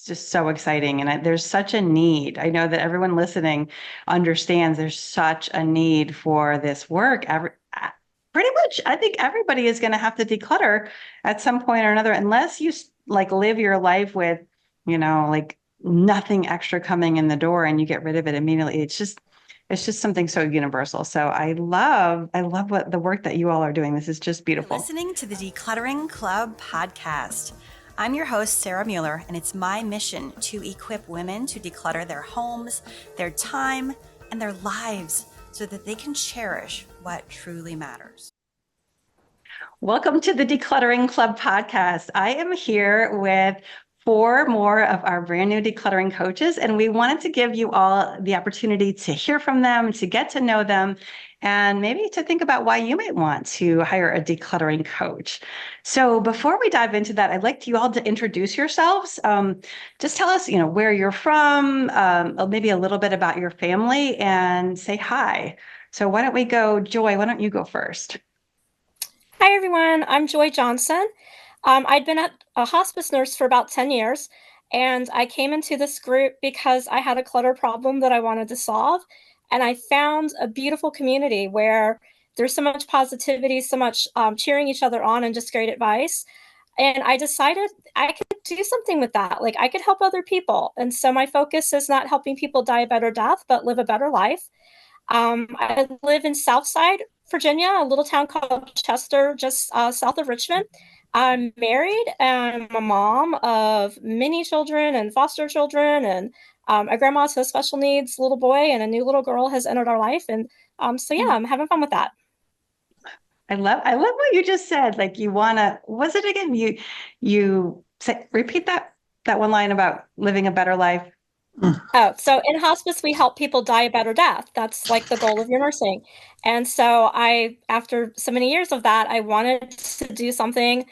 just so exciting. And there's such a need. I know that everyone listening understands there's such a need for this work. Pretty much, I think everybody is going to have to declutter at some point or another, unless you like live your life with, like nothing extra coming in the door and you get rid of it immediately. It's just something so universal. So I love what the work that you all are doing. This is just beautiful. You're listening to the Decluttering Club podcast. I'm your host, Sarah Mueller, and it's my mission to equip women to declutter their homes, their time, and their lives so that they can cherish what truly matters. Welcome to the Decluttering Club podcast. I am here with 4 more of our brand new decluttering coaches, and we wanted to give you all the opportunity to hear from them, to get to know them, and maybe to think about why you might want to hire a decluttering coach. So before we dive into that, I'd like you all to introduce yourselves. Just tell us, where you're from, maybe a little bit about your family, and say hi. So why don't we go, Joy, why don't you go first? Hi, everyone. I'm Joy Johnson. I'd been a hospice nurse for about 10 years, and I came into this group because I had a clutter problem that I wanted to solve. And I found a beautiful community where there's so much positivity, so much cheering each other on, and just great advice. And I decided I could do something with that. Like, I could help other people. And so my focus is not helping people die a better death, but live a better life. I live in Southside, Virginia, a little town called Chester, just south of Richmond. I'm married and I'm a mom of many children and foster children, and a grandma to a special needs little boy, and a new little girl has entered our life. And so yeah, I'm having fun with that. I love what you just said. Like, was it again? You say, repeat that one line about living a better life. Oh, so in hospice, we help people die a better death. That's like the goal of your nursing. And so after so many years of that, I wanted to do something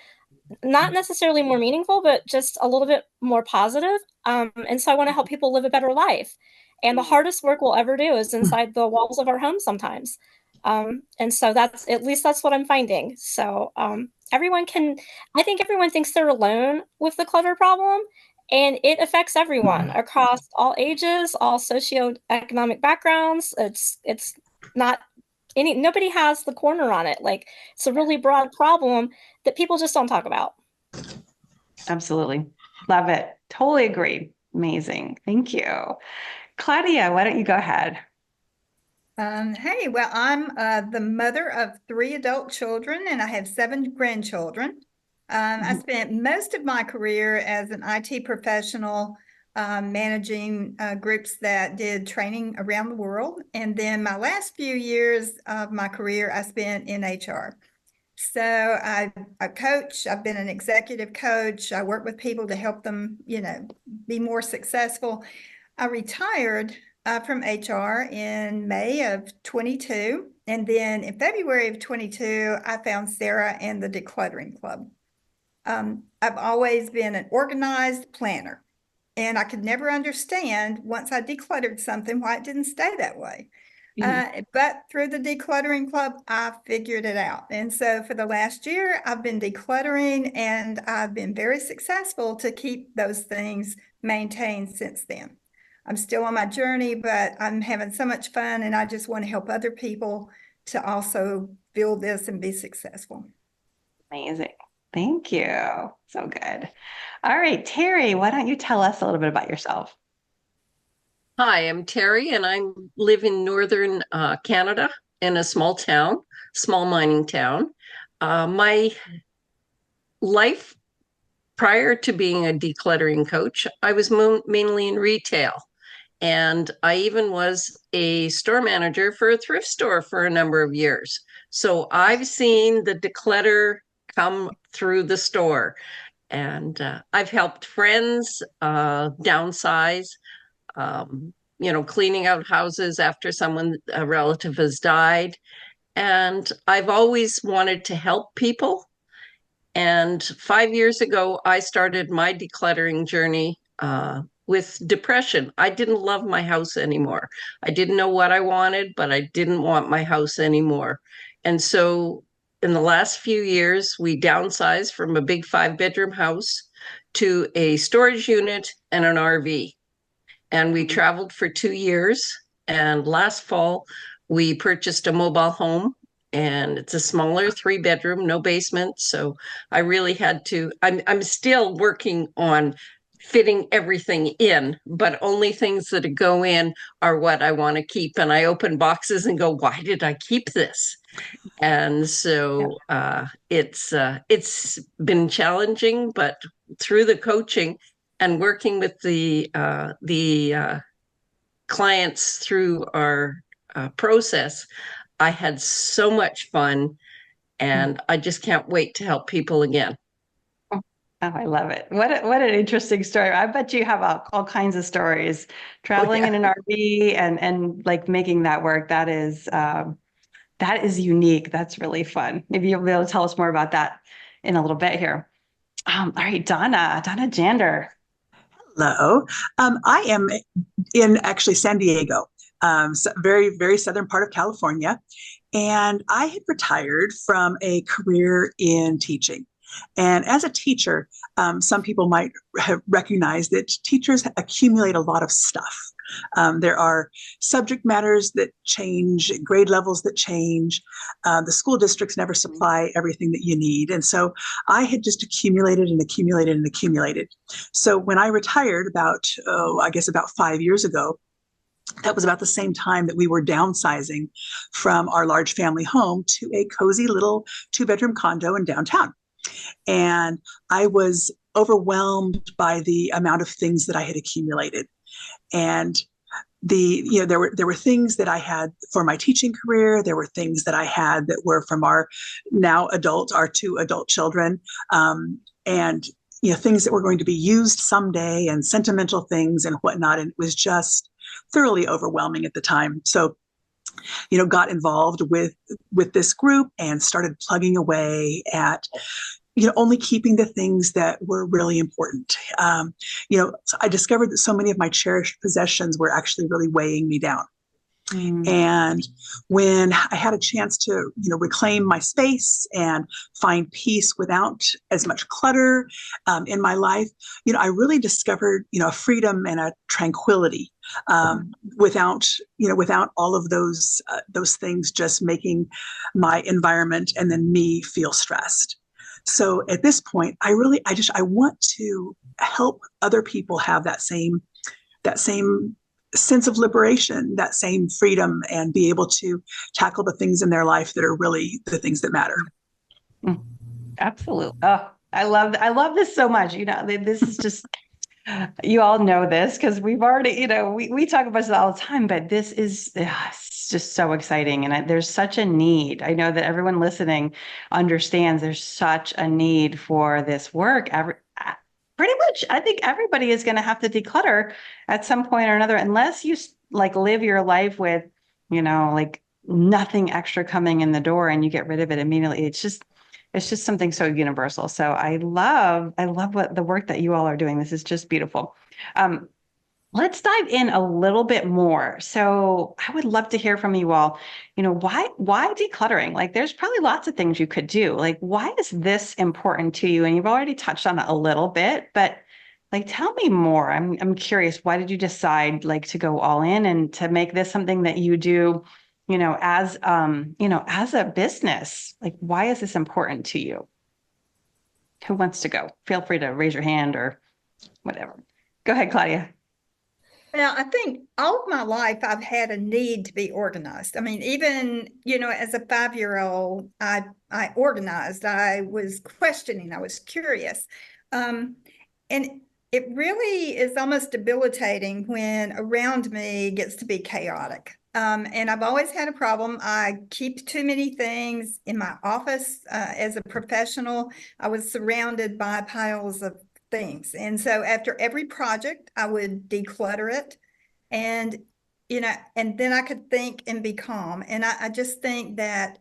not necessarily more meaningful, but just a little bit more positive. And so I want to help people live a better life. And the hardest work we'll ever do is inside the walls of our homes sometimes. And so at least that's what I'm finding. So I think everyone thinks they're alone with the clutter problem. And it affects everyone across all ages, all socioeconomic backgrounds. It's not nobody has the corner on it. Like, it's a really broad problem that people just don't talk about. Absolutely. Love it. Totally agree. Amazing. Thank you. Claudia, why don't you go ahead? Hey, well, I'm the mother of 3 adult children, and I have 7 grandchildren. I spent most of my career as an IT professional, managing groups that did training around the world. And then my last few years of my career, I spent in HR. So I coach, I've been an executive coach. I work with people to help them, be more successful. I retired from HR in May of 22. And then in February of 22, I found Sarah and the Decluttering Club. I've always been an organized planner, and I could never understand, once I decluttered something, why it didn't stay that way. But through the Decluttering Club, I figured it out. And so for the last year, I've been decluttering, and I've been very successful to keep those things maintained since then. I'm still on my journey, but I'm having so much fun, and I just want to help other people to also feel this and be successful. Amazing. Thank you. So good. All right, Terry, why don't you tell us a little bit about yourself? Hi, I'm Terry, and I live in northern Canada in a small mining town. My life prior to being a decluttering coach, I was mainly in retail. And I even was a store manager for a thrift store for a number of years. So I've seen the declutter come through the store. And I've helped friends downsize, cleaning out houses after a relative has died. And I've always wanted to help people. And 5 years ago, I started my decluttering journey with depression. I didn't love my house anymore. I didn't know what I wanted, but I didn't want my house anymore. And so in the last few years, we downsized from a big 5-bedroom house to a storage unit and an RV. And we traveled for 2 years. And last fall, we purchased a mobile home, and it's a smaller 3-bedroom, no basement. So I really had to, I'm still working on fitting everything in, but only things that go in are what I want to keep. And I open boxes and go, why did I keep this? And so it's been challenging, but through the coaching and working with the clients through our process, I had so much fun, and I just can't wait to help people again. Oh, I love it. What an interesting story. I bet you have all kinds of stories traveling in an RV and like making that work. That is unique. That's really fun. Maybe you'll be able to tell us more about that in a little bit here. All right, Donna Jander. Hello. I am in actually San Diego, very, very southern part of California. And I had retired from a career in teaching. And as a teacher, some people might have recognized that teachers accumulate a lot of stuff. There are subject matters that change, grade levels that change. The school districts never supply everything that you need. And so I had just accumulated and accumulated and accumulated. So when I retired about 5 years ago, that was about the same time that we were downsizing from our large family home to a cozy little 2-bedroom condo in downtown. And I was overwhelmed by the amount of things that I had accumulated. And there were things that I had for my teaching career. There were things that I had that were from our 2 adult children. And things that were going to be used someday, and sentimental things and whatnot. And it was just thoroughly overwhelming at the time. So, got involved with this group and started plugging away at, only keeping the things that were really important. So I discovered that so many of my cherished possessions were actually really weighing me down. And when I had a chance to, reclaim my space and find peace without as much clutter in my life, I really discovered, a freedom and a tranquility without all of those things just making my environment and then me feel stressed. So at this point, I want to help other people have that same sense of liberation, that same freedom, and be able to tackle the things in their life that are really the things that matter. Absolutely. Oh, I love this so much. This is just, you all know this because we've already, we talk about it all the time, but this is it's just so exciting. And there's such a need. I know that everyone listening understands there's such a need for this work. Pretty much, I think everybody is going to have to declutter at some point or another, unless you live your life with, nothing extra coming in the door and you get rid of it immediately. It's just something so universal. So I love what the work that you all are doing. This is just beautiful. Let's dive in a little bit more. So I would love to hear from you all, why decluttering? There's probably lots of things you could do. Why is this important to you? And you've already touched on it a little bit, but tell me more. I'm curious. Why did you decide to go all in and to make this something that you do, as a business? Why is this important to you? Who wants to go? Feel free to raise your hand or whatever. Go ahead, Claudia. Well, I think all of my life I've had a need to be organized. I mean, even, as a 5-year-old, I organized. I was questioning. I was curious. And it really is almost debilitating when around me gets to be chaotic. And I've always had a problem. I keep too many things in my office. As a professional, I was surrounded by piles of things. And so after every project, I would declutter it, and, and then I could think and be calm. And I just think that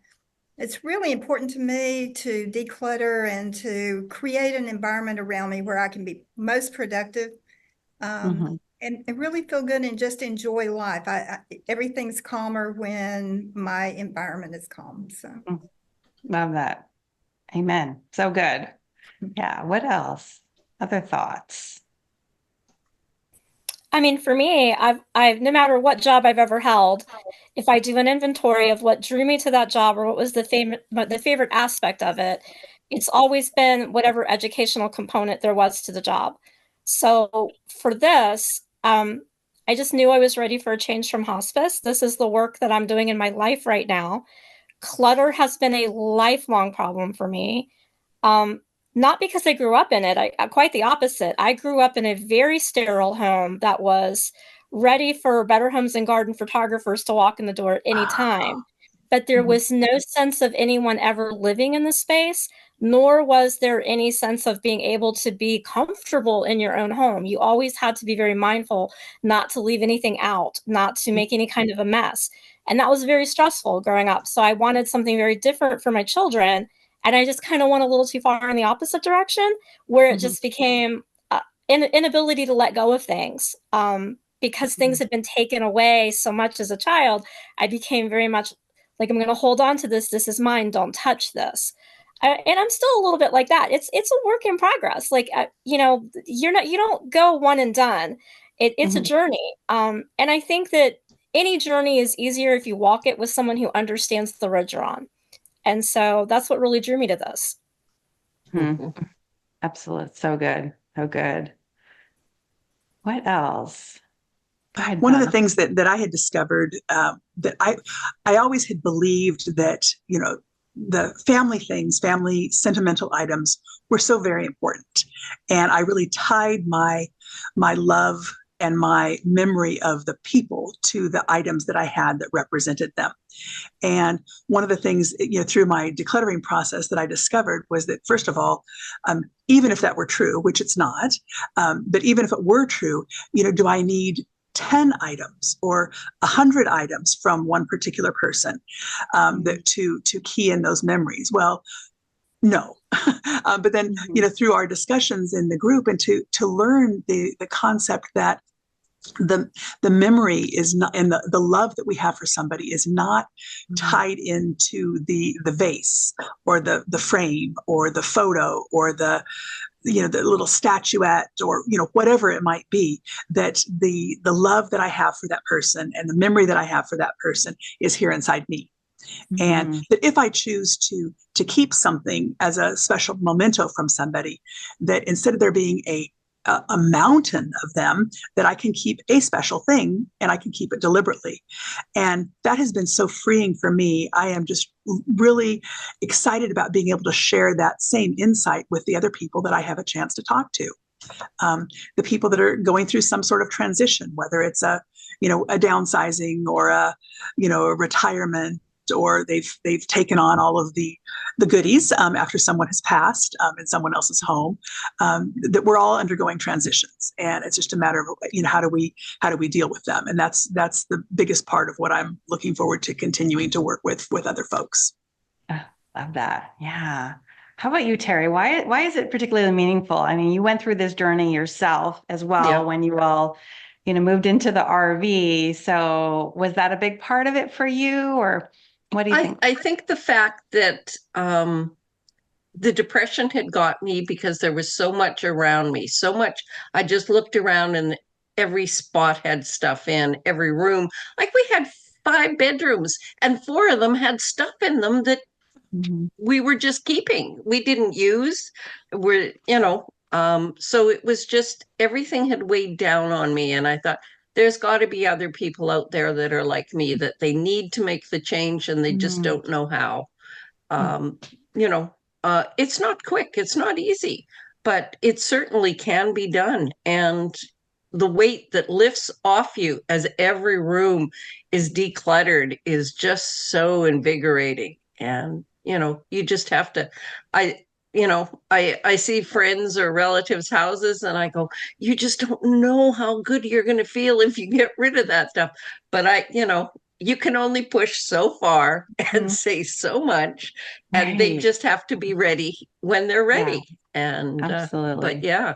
it's really important to me to declutter and to create an environment around me where I can be most productive, and really feel good and just enjoy life. Everything's calmer when my environment is calm. So love that. Amen. So good. Yeah. What else? Other thoughts? I mean, for me, I've no matter what job I've ever held, if I do an inventory of what drew me to that job or what was the favorite aspect of it, it's always been whatever educational component there was to the job. So for this, I just knew I was ready for a change from hospice. This is the work that I'm doing in my life right now. Clutter has been a lifelong problem for me. Um, Not because I grew up in it, quite the opposite. I grew up in a very sterile home that was ready for Better Homes and Garden photographers to walk in the door at any time. But there was no sense of anyone ever living in the space, nor was there any sense of being able to be comfortable in your own home. You always had to be very mindful not to leave anything out, not to make any kind of a mess. And that was very stressful growing up. So I wanted something very different for my children. And I just kind of went a little too far in the opposite direction, where it just became an inability to let go of things. Because things had been taken away so much as a child, I became very much like, I'm going to hold on to this. This is mine. Don't touch this. And I'm still a little bit like that. It's a work in progress. Like, you don't go one and done. It's a journey. And I think that any journey is easier if you walk it with someone who understands the road you're on. And so that's what really drew me to this. Absolutely. So good. So good. What else? One of the things that I had discovered that I always had believed that, the family things, family sentimental items were so very important. And I really tied my love and my memory of the people to the items that I had that represented them. And one of the things, through my decluttering process that I discovered was that, first of all, even if that were true, which it's not, but even if it were true, do I need 10 items or 100 items from one particular person that to key in those memories? Well, no. But then, through our discussions in the group and to learn the concept that the memory is not, and the love that we have for somebody is not tied into the vase or the frame or the photo or the little statuette or whatever it might be, that the love that I have for that person and the memory that I have for that person is here inside me. And that if I choose to keep something as a special memento from somebody, that instead of there being a mountain of them, that I can keep a special thing and I can keep it deliberately. And that has been so freeing for me. I am just really excited about being able to share that same insight with the other people that I have a chance to talk to. The people that are going through some sort of transition, whether it's a downsizing or a retirement, or they've taken on all of the goodies after someone has passed in someone else's home, that we're all undergoing transitions, and it's just a matter of how do we deal with them, and that's the biggest part of what I'm looking forward to continuing to work with other folks. Love that. Yeah. How about you, Terry? Why is it particularly meaningful? I mean, you went through this journey yourself as well when you all moved into the RV. So was that a big part of it for you, or what do you think? I think the fact that the depression had got me because there was so much around me, so much. I just looked around and every spot had stuff in every room. Like we had 5 bedrooms and 4 of them had stuff in them that we were just keeping. We didn't use. So it was just everything had weighed down on me, and I thought, there's got to be other people out there that are like me, that they need to make the change and they just don't know how. It's not quick, it's not easy, but it certainly can be done. And the weight that lifts off you as every room is decluttered is just so invigorating. And, you just have to, I see friends or relatives' houses and I go, you just don't know how good you're going to feel if you get rid of that stuff. But you can only push so far and say so much, and they just have to be ready when they're ready. And absolutely. But yeah.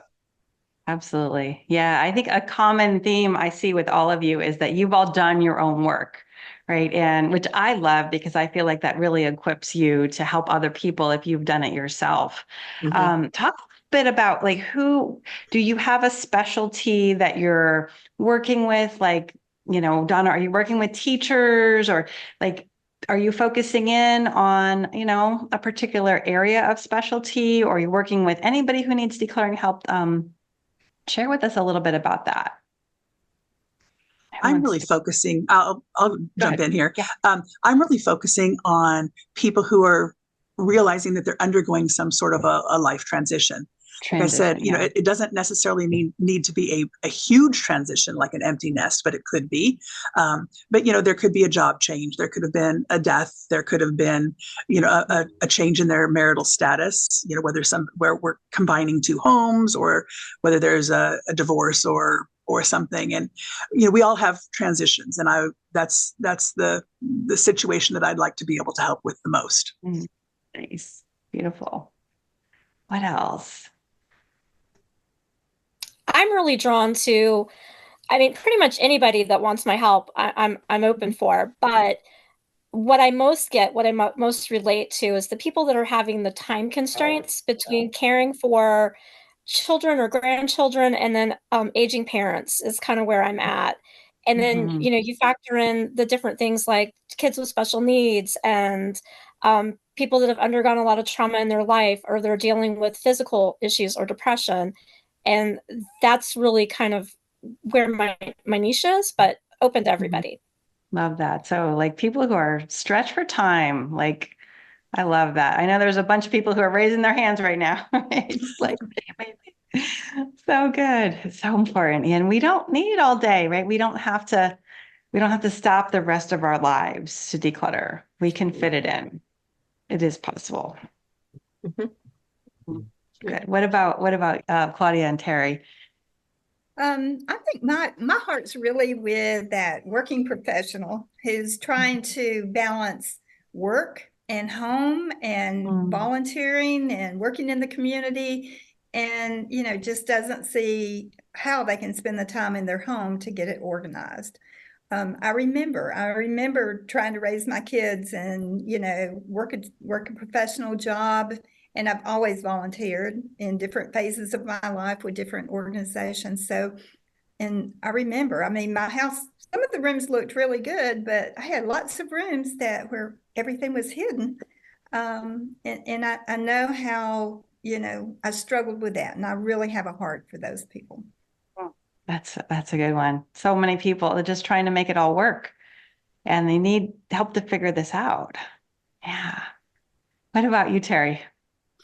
Absolutely. Yeah. I think a common theme I see with all of you is that you've all done your own work, right? And which I love, because I feel like that really equips you to help other people if you've done it yourself. Talk bit about like who do you have a specialty that you're working with? Like, Donna, are you working with teachers or like, are you focusing in on, a particular area of specialty, or are you working with anybody who needs decluttering help? Share with us a little bit about that. I'm really focusing, I'll jump in here. Yeah. I'm really focusing on people who are realizing that they're undergoing some sort of a life transition. Like I said, it doesn't necessarily need to be a huge transition like an empty nest, but it could be. But there could be a job change. There could have been a death. There could have been, a change in their marital status. Where we're combining two homes, or whether there's a divorce or something. And we all have transitions, and that's the situation that I'd like to be able to help with the most. Nice, beautiful. What else? I'm really drawn to, pretty much anybody that wants my help, I'm open for. But what I most relate to is the people that are having the time constraints between caring for children or grandchildren and then aging parents is kind of where I'm at. And then, you factor in the different things like kids with special needs and people that have undergone a lot of trauma in their life, or they're dealing with physical issues or depression. And that's really kind of where my niche is, but open to everybody. Love that. So like people who are stretched for time, like I love that. I know there's a bunch of people who are raising their hands right now. It's like, so good. It's so important. And we don't need it all day, right? We don't have to stop the rest of our lives to declutter. We can fit it in. It is possible. Good. What about Claudia and Terry? I think my heart's really with that working professional who's trying to balance work and home and volunteering and working in the community, and just doesn't see how they can spend the time in their home to get it organized. I remember trying to raise my kids and work a professional job. And I've always volunteered in different phases of my life with different organizations. So, and I remember, my house, some of the rooms looked really good, but I had lots of rooms where everything was hidden. And I know how, I struggled with that, and I really have a heart for those people. That's a good one. So many people are just trying to make it all work, and they need help to figure this out. Yeah. What about you, Terry?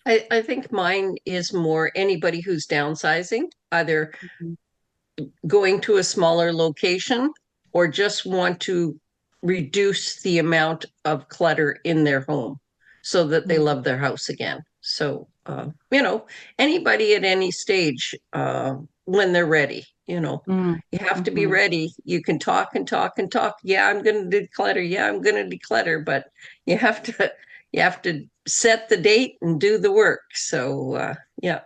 I think mine is more anybody who's downsizing, either going to a smaller location or just want to reduce the amount of clutter in their home so that they love their house again. So, anybody at any stage, when they're ready, you have to be ready. You can talk and talk and talk. Yeah, I'm going to declutter. Yeah, I'm going to declutter, but you have to set the date and do the work. So, yeah.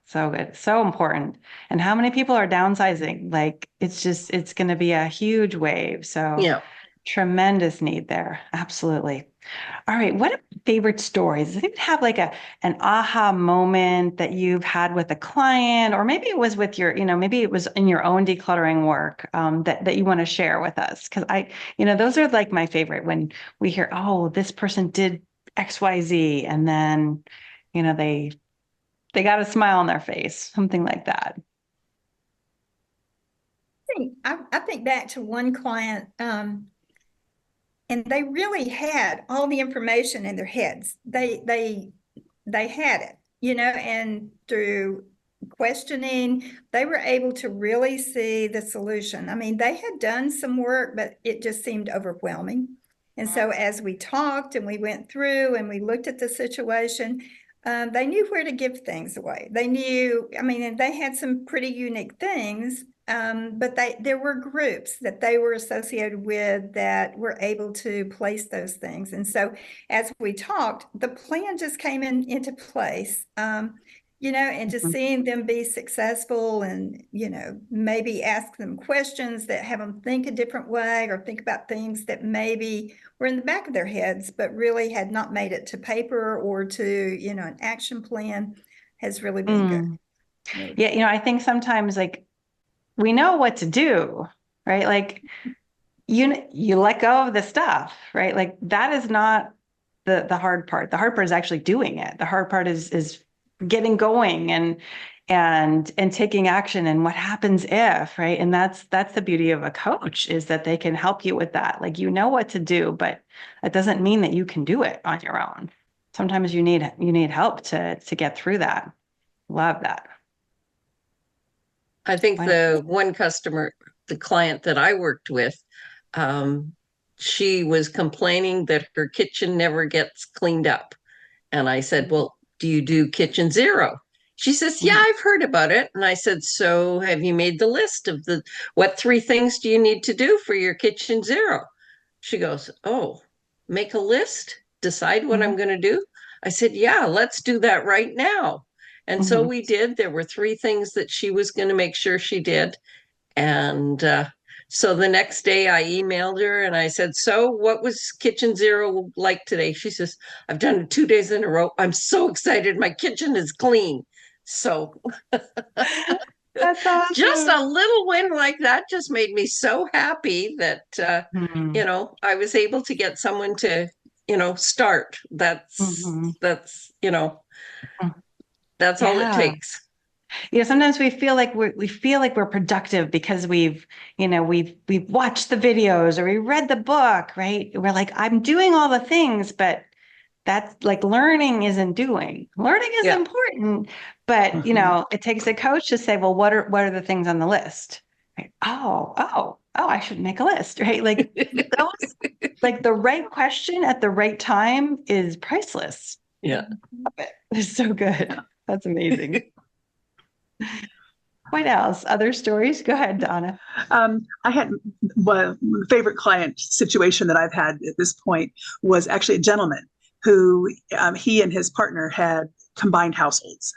So good. So important. And how many people are downsizing? Like it's going to be a huge wave. So Yeah. Tremendous need there. Absolutely. All right. What are favorite stories? Does anyone have like an aha moment that you've had with a client, or maybe it was with your, maybe it was in your own decluttering work that you want to share with us? Because those are like my favorite, when we hear, oh, this person did XYZ, and then, they got a smile on their face, something like that. I think back to one client, and they really had all the information in their heads. They had it, and through questioning, they were able to really see the solution. They had done some work, but it just seemed overwhelming. And so as we talked and we went through and we looked at the situation, they knew where to give things away. They knew, and they had some pretty unique things, but there were groups that they were associated with that were able to place those things. And so as we talked, the plan just came into place. and just seeing them be successful and, maybe ask them questions that have them think a different way or think about things that maybe were in the back of their heads, but really had not made it to paper or to, an action plan has really been good. Really Yeah. I think sometimes like we know what to do, right? Like you let go of the stuff, right? Like that is not the hard part. The hard part is actually doing it. The hard part is getting going and taking action and what happens if, right? And that's the beauty of a coach, is that they can help you with that. Like what to do, but that doesn't mean that you can do it on your own. Sometimes you need help to get through that. Love that. I think the one customer, the client that I worked with, she was complaining that her kitchen never gets cleaned up. And I said, well, do you do kitchen zero? She says, yeah, I've heard about it. And I said, so have you made the list of what 3 things do you need to do for your kitchen zero? She goes, oh, make a list, decide what I'm going to do. I said, yeah, let's do that right now. And so we did. There were 3 things that she was going to make sure she did. And so the next day I emailed her and I said, so what was kitchen zero like today? She says, I've done it 2 days in a row. I'm so excited. My kitchen is clean. So that's awesome. Just a little win like that just made me so happy that, I was able to get someone to, start. That's all it takes. Sometimes we feel like we're productive because we've watched the videos or we read the book, right? We're like, I'm doing all the things, but that's like learning isn't doing. Learning is important, but it takes a coach to say, well, what are the things on the list? Right? Oh, I should make a list, right? Like those, like the right question at the right time is priceless. Yeah. It's so good. That's amazing. What else? Other stories? Go ahead, Donna. I had one favorite client situation that I've had at this point was actually a gentleman who he and his partner had combined households.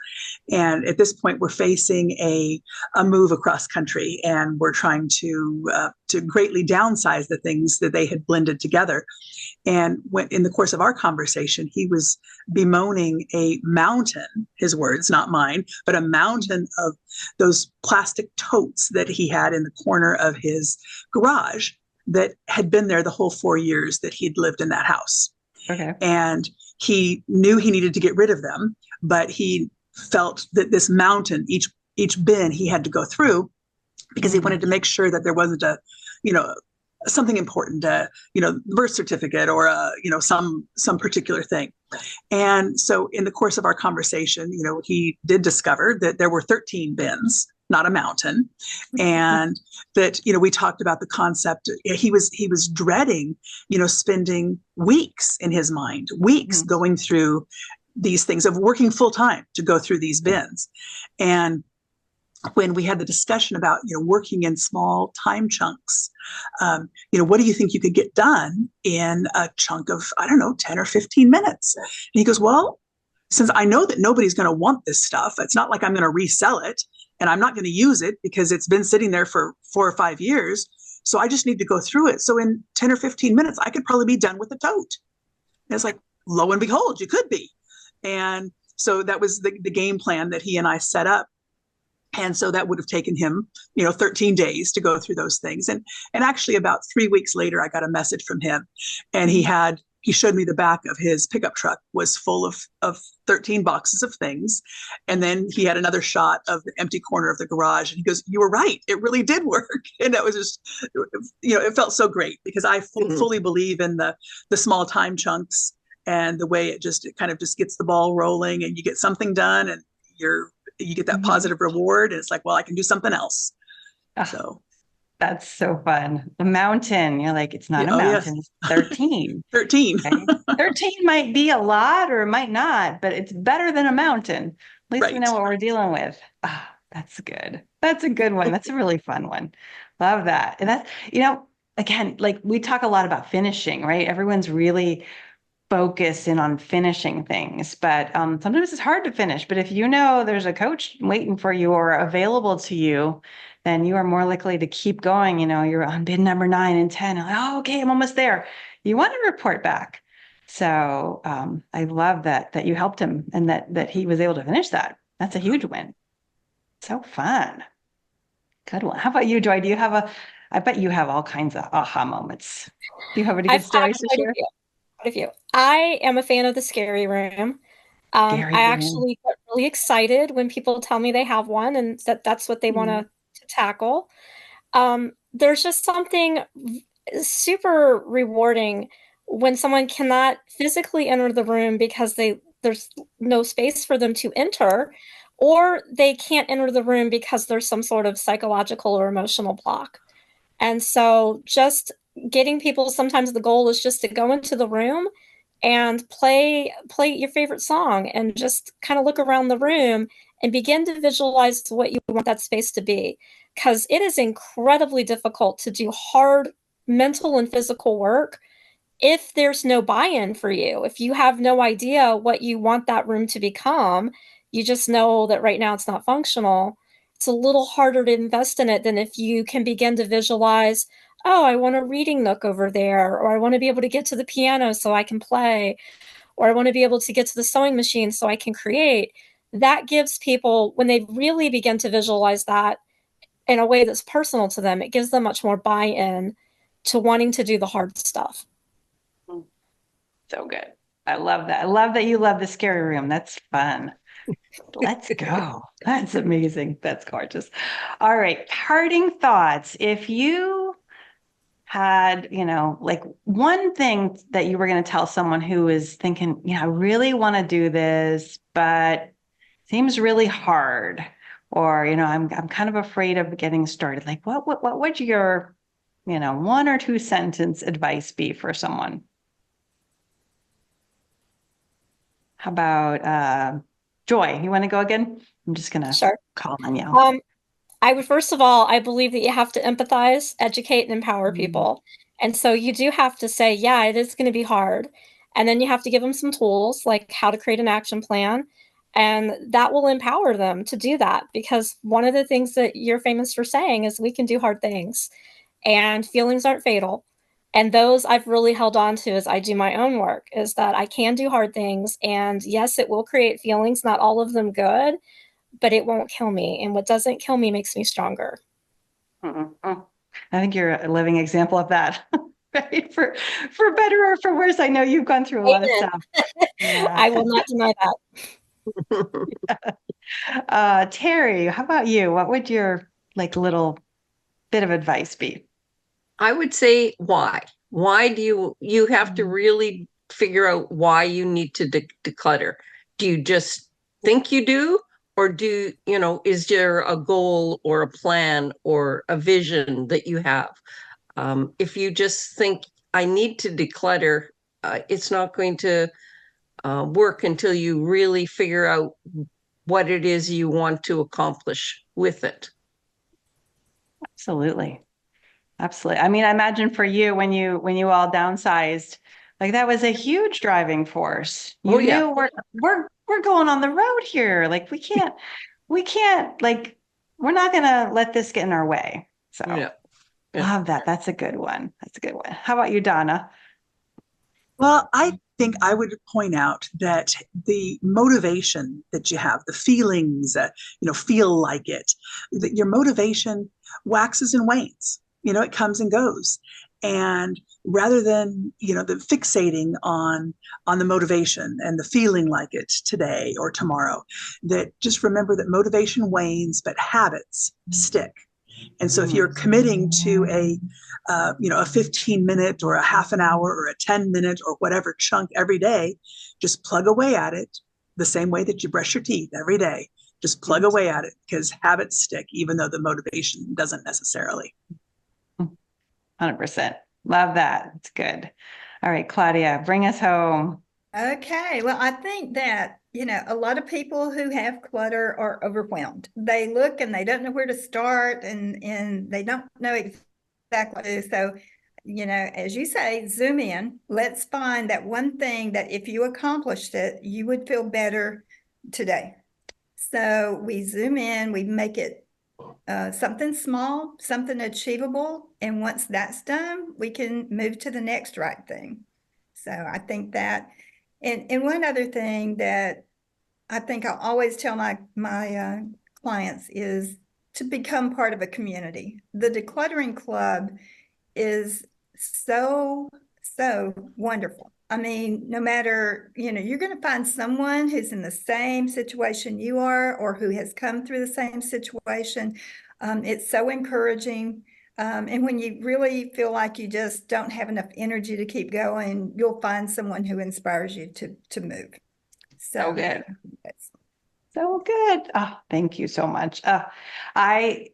And at this point, we're facing a move across country, and we're trying to greatly downsize the things that they had blended together. And when, in the course of our conversation, he was bemoaning a mountain, his words, not mine, but a mountain of those plastic totes that he had in the corner of his garage that had been there the whole 4 years that he'd lived in that house. Okay. And he knew he needed to get rid of them, but he felt that this mountain, each bin he had to go through because he wanted to make sure that there wasn't something important, birth certificate or some particular thing. And so in the course of our conversation, he did discover that there were 13 bins, not a mountain. And that, we talked about the concept. He was dreading, spending weeks in his mind, going through these things, of working full time to go through these bins. And when we had the discussion about, working in small time chunks, what do you think you could get done in a chunk of, 10 or 15 minutes? And he goes, well, since I know that nobody's going to want this stuff, it's not like I'm going to resell it and I'm not going to use it because it's been sitting there for 4 or 5 years. So I just need to go through it. So in 10 or 15 minutes, I could probably be done with the tote. And it's like, lo and behold, you could be. And so that was the game plan that he and I set up. And so that would have taken him, 13 days to go through those things. And actually about 3 weeks later, I got a message from him, and he showed me the back of his pickup truck was full of 13 boxes of things. And then he had another shot of the empty corner of the garage. And he goes, you were right. It really did work. And that was just, it felt so great because I fully believe in the small time chunks and the way it kind of just gets the ball rolling and you get something done and you get that positive reward. And it's like, well, I can do something else. So that's so fun. The mountain, you're like, it's not a mountain, yes. It's 13. 13. Okay? 13 might be a lot or it might not, but it's better than a mountain. At least we know what we're dealing with. That's good. That's a good one. That's a really fun one. Love that. And that's, again, like we talk a lot about finishing, right? Everyone's really focus in on finishing things. But sometimes it's hard to finish. But if you know there's a coach waiting for you or available to you, then you are more likely to keep going. You're on bid number 9 and 10. Like, oh, okay, I'm almost there. You want to report back. So I love that you helped him and that he was able to finish that. That's a huge win. So fun. Good one. How about you, Joy? I bet you have all kinds of aha moments. Do you have any good I've had stories to share? quite a few. I am a fan of the scary room. Scary I room. actually get really excited when people tell me they have one and that's what they want to tackle. There's just something super rewarding when someone cannot physically enter the room because there's no space for them to enter, or they can't enter the room because there's some sort of psychological or emotional block. And so just getting people, sometimes the goal is just to go into the room and play your favorite song and just kind of look around the room and begin to visualize what you want that space to be, because it is incredibly difficult to do hard mental and physical work if there's no buy-in for you. If you have no idea what you want that room to become, you just know that right now it's not functional. It's a little harder to invest in it than if you can begin to visualize, oh, I want a reading nook over there, or I want to be able to get to the piano so I can play, or I want to be able to get to the sewing machine so I can create. That gives people, when they really begin to visualize that in a way that's personal to them, it gives them much more buy-in to wanting to do the hard stuff. So good. I love that. I love that you love the scary room. That's fun. Let's go. That's amazing. That's gorgeous. All right. Parting thoughts. If you had, like one thing that you were going to tell someone who is thinking, I really want to do this, but seems really hard, or, I'm kind of afraid of getting started. Like what would your, 1 or 2 sentence advice be for someone? How about Joy? You want to go again? I'm just gonna Sure. call on you. I would, first of all, I believe that you have to empathize, educate, and empower people. And so you do have to say, yeah, it is going to be hard. And then you have to give them some tools like how to create an action plan. And that will empower them to do that, because one of the things that you're famous for saying is we can do hard things and feelings aren't fatal. And those I've really held on to as I do my own work, is that I can do hard things. And yes, it will create feelings, not all of them good, but it won't kill me. And what doesn't kill me makes me stronger. I think you're a living example of that. Right? For better or for worse, I know you've gone through a lot of stuff. Yeah. I will not deny that. Terry, how about you? What would your little bit of advice be? I would say why? Why do you have to really figure out why you need to declutter? Do you just think you do? Or is there a goal or a plan or a vision that you have? If you just think I need to declutter, it's not going to work until you really figure out what it is you want to accomplish with it. Absolutely. Absolutely. I mean, I imagine for you when you all downsized, like that was a huge driving force. You knew we're going on the road here. Like we can't like we're not gonna let this get in our way. So Yeah. love that. That's a good one. That's a good one. How about you, Donna? Well, I think I would point out that the motivation that you have, the feelings, feel like it, that your motivation waxes and wanes. It comes and goes. And rather than, the fixating on the motivation and the feeling like it today or tomorrow, that just remember that motivation wanes, but habits stick. And so if you're committing to a 15-minute or a half an hour or a 10-minute or whatever chunk every day, just plug away at it the same way that you brush your teeth every day. Just plug away at it, because habits stick, even though the motivation doesn't necessarily. 100%. Love that. It's good. All right, Claudia, bring us home. Okay, well, I think that, a lot of people who have clutter are overwhelmed. They look and they don't know where to start, and they don't know exactly. So as you say, zoom in. Let's find that one thing that if you accomplished it, you would feel better today. So we zoom in, we make it something small, something achievable. And once that's done, we can move to the next right thing. So I think that, and one other thing that I think I always tell my clients is to become part of a community. The Decluttering Club is so wonderful. I mean, no matter, you're going to find someone who's in the same situation you are, or who has come through the same situation. It's so encouraging. And when you really feel like you just don't have enough energy to keep going, you'll find someone who inspires you to move. So good. So good. Oh, thank you so much. I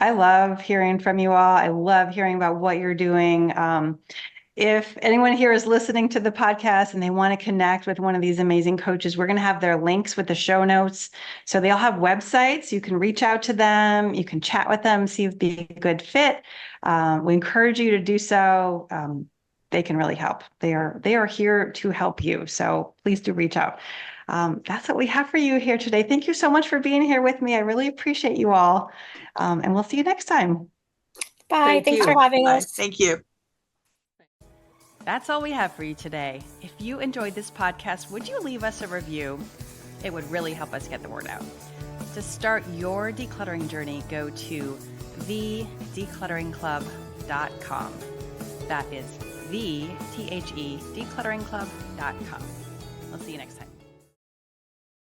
love hearing from you all. I love hearing about what you're doing. If anyone here is listening to the podcast and they want to connect with one of these amazing coaches, we're going to have their links with the show notes. So they all have websites. You can reach out to them. You can chat with them, see if it'd be a good fit. We encourage you to do so. They can really help. They are here to help you. So please do reach out. That's what we have for you here today. Thank you so much for being here with me. I really appreciate you all. And we'll see you next time. Bye. Thanks for having us. Thank you. That's all we have for you today. If you enjoyed this podcast, would you leave us a review? It would really help us get the word out. To start your decluttering journey, go to thedeclutteringclub.com. That is declutteringclub.com. We'll see you next time.